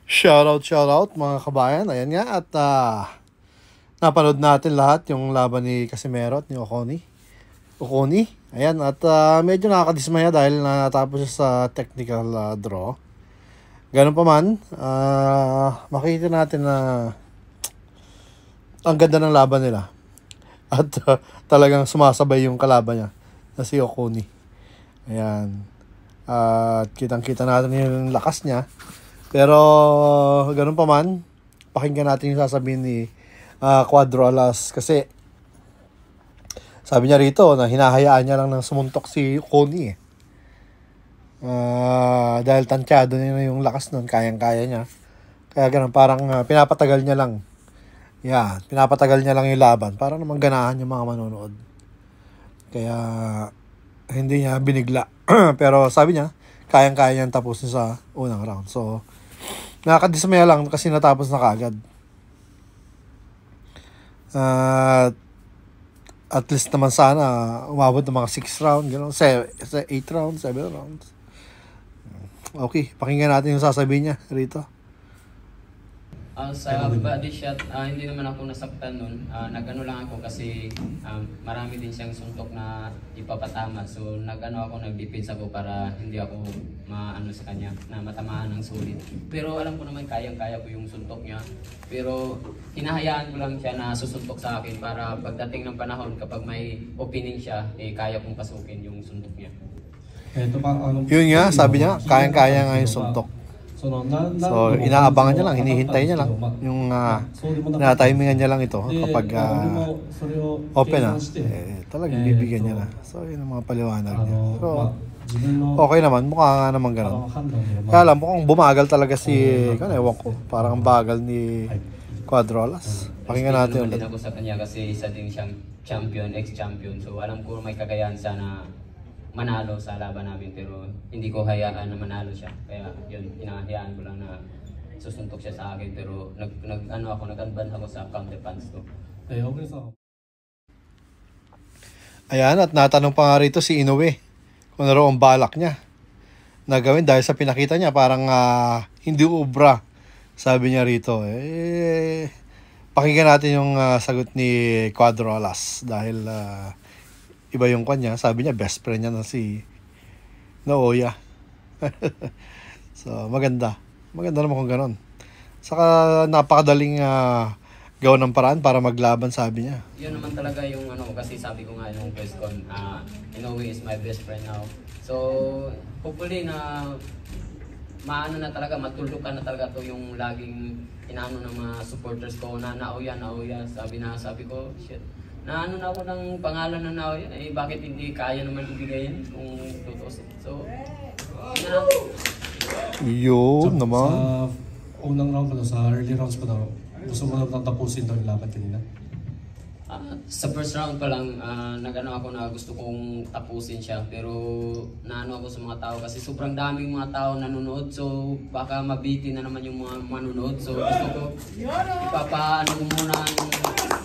Shoutout mga kabayan. Ayan nga at napanood natin lahat yung laban ni Casimero at ni Oconi. Ayan at medyo nakakadismaya dahil natapos siya sa technical draw. Ganun pa man, makikita natin na ang ganda ng laban nila. At talagang sumasabay yung kalaban niya na si Oconi. Ayan. At kitang-kita natin yung lakas niya. Pero ganun pa man, pakinggan natin yung sasabihin ni Cuadro Alas kasi sabi niya rito na hinahayaan niya lang ng sumuntok si Oconi eh. Dahil tansyado niya yung lakas nun, kayang-kaya niya. Kaya ganun, parang pinapatagal niya lang. Yeah, pinapatagal niya lang yung laban para naman ganahan yung mga manonood. Kaya hindi niya binigla. Pero sabi niya, kayang-kaya niya tapusin sa unang round. So, nakakadismaya lang kasi natapos na kagad. At least naman sana umabot ng mga 6 round, gano'n, 8 rounds, 7 rounds. Okay, pakinggan natin yung sasabihin niya rito. Sa body shot, hindi naman ako nasaktan nun. Nag-ano lang ako kasi marami din siyang suntok na ipapatama. So nag-defense ako para hindi ako maano sa kanya, na matamaan ng sulit. Pero alam ko naman kayang-kaya ko yung suntok niya. Pero hinahayaan ko lang siya na susuntok sa akin para pagdating ng panahon kapag may opening siya, kaya kong pasukin yung suntok niya. Yun nga, sabi niya, kayang-kaya nga yung suntok. So, inaabangan niya lang, hinihintay niya lang yung tinatimingan niya lang ito kapag open talagang bibigyan niya na. So, yun ang mga paliwanag niya. So, okay naman, mukha nga naman gano'n. Kaya alam, mukhang bumagal talaga si, ewan ko, parang ang bagal ni Cuadro Alas. Pakinggan natin ulit. Ako sa kanya kasi isa din siyang champion, ex-champion. So, alam ko may kakayahan siya na manalo sa laban namin, pero hindi ko hayaan na manalo siya. Kaya yun, hinahayaan ko lang na susuntok siya sa akin, pero nag-advance ako sa counter punch ko. Ayan, at natanong pa nga rito si Inoue kung ano ang balak niya na gawin dahil sa pinakita niya parang hindi ubra, sabi niya rito. Pakinggan natin yung sagot ni Cuadro Alas dahil iba yung kanya. Sabi niya best friend niya na si Naoya. So maganda naman kung ganon. Saka napakadaling gawa ng paraan para maglaban, sabi niya. Yun naman talaga yung kasi sabi ko nga yung press con, Inoue is my best friend now. So hopefully na maano na talaga, matulukan na talaga to yung laging inaano ng mga supporters ko na Naoya. Sabi ko, shit. Naano na ako ng pangalan na Naoya, bakit hindi kaya naman ibigay yan kung tutusin. So, yun naman. Sa unang round pa sa early rounds pa daw, gusto mo na tapusin daw yung laban kanina? Sa first round pa lang, ako na gusto kong tapusin siya, pero naano ako sa mga tao kasi sobrang daming mga tao nanonood, so baka mabitin na naman yung mga manonood. So gusto ko ipapaano ko muna yung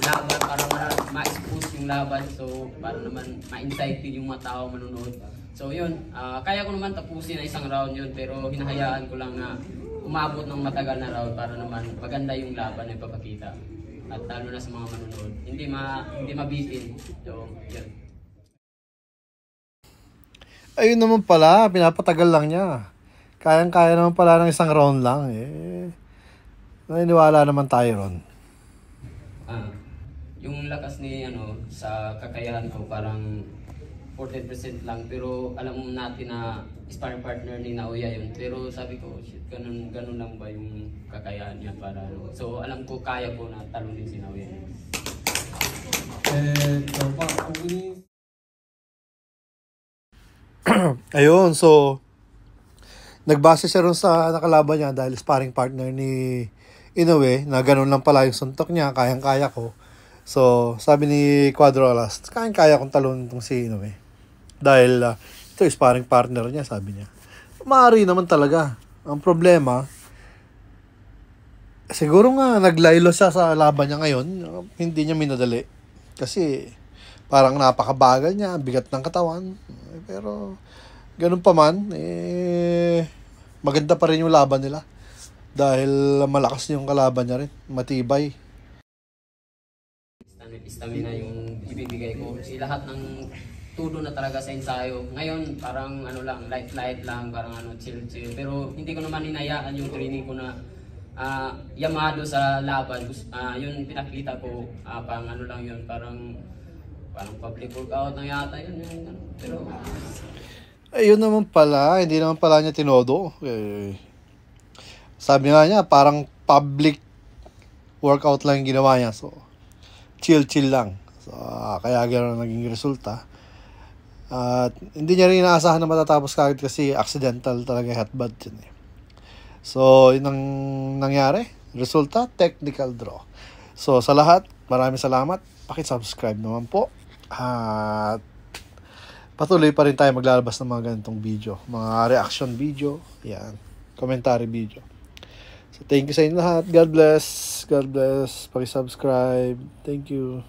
laban para ma-expose yung laban, so para naman ma-incite yung mga tao manonood. So yun, kaya ko naman tapusin na isang round yun, pero hinahayaan ko lang na umabot ng matagal na round para naman maganda yung laban na ipapakita. At lalo na sa mga manonood, hindi mabitin. So, yun. Ayun naman pala, pinapatagal lang niya. Kayang-kaya naman pala ng isang round lang naniniwala naman tayo ron. Yung lakas ni sa kakayahan ko parang 40% lang, pero alam natin na sparring partner ni Naoya yun. Pero sabi ko, shit, ganun lang ba yung kakayahan niya para So alam ko kaya ko na talunin si Naoya. Ayun, so nagbase siya ron sa nakalaban niya dahil sparring partner ni Inoue na ganun lang pala yung suntok niya, kayang-kaya ko. So sabi ni Cuadro Alas, kayang-kaya kong talunin itong si Inoue. Dahil ito yung sparring partner niya, sabi niya. Maaari naman talaga. Ang problema, siguro nga naglaylo siya sa laban niya ngayon. Hindi niya minadali. Kasi parang napakabagal niya, bigat ng katawan. Pero ganun pa man, maganda pa rin yung laban nila. Dahil malakas yung kalaban niya rin. Matibay. Stamina yung ibibigay ko. Kasi lahat ng tudo na talaga sa ensayo. Ngayon, parang ano lang, light lang, parang ano, chill. Pero hindi ko naman hinayaan yung training ko na yamado sa laban. Yun pinakita ko, pang ano lang yun, parang public workout na yata yun. Pero Ayun naman pala, hindi naman pala niya tinodo. Sabi nga niya, parang public workout lang yung ginawa niya. So, chill lang. So, kaya gano'n naging resulta. At hindi niya rin inaasahan na matatapos kagad kasi accidental talaga yung headbutt yun. So, yun ang nangyari. Resulta, technical draw. So, sa lahat, maraming salamat. Pakisubscribe naman po. At patuloy pa rin tayo maglalabas ng mga ganitong video. Mga reaction video. Yan. Commentary video. So, thank you sa inyo lahat. God bless. God bless. Pakisubscribe. Thank you.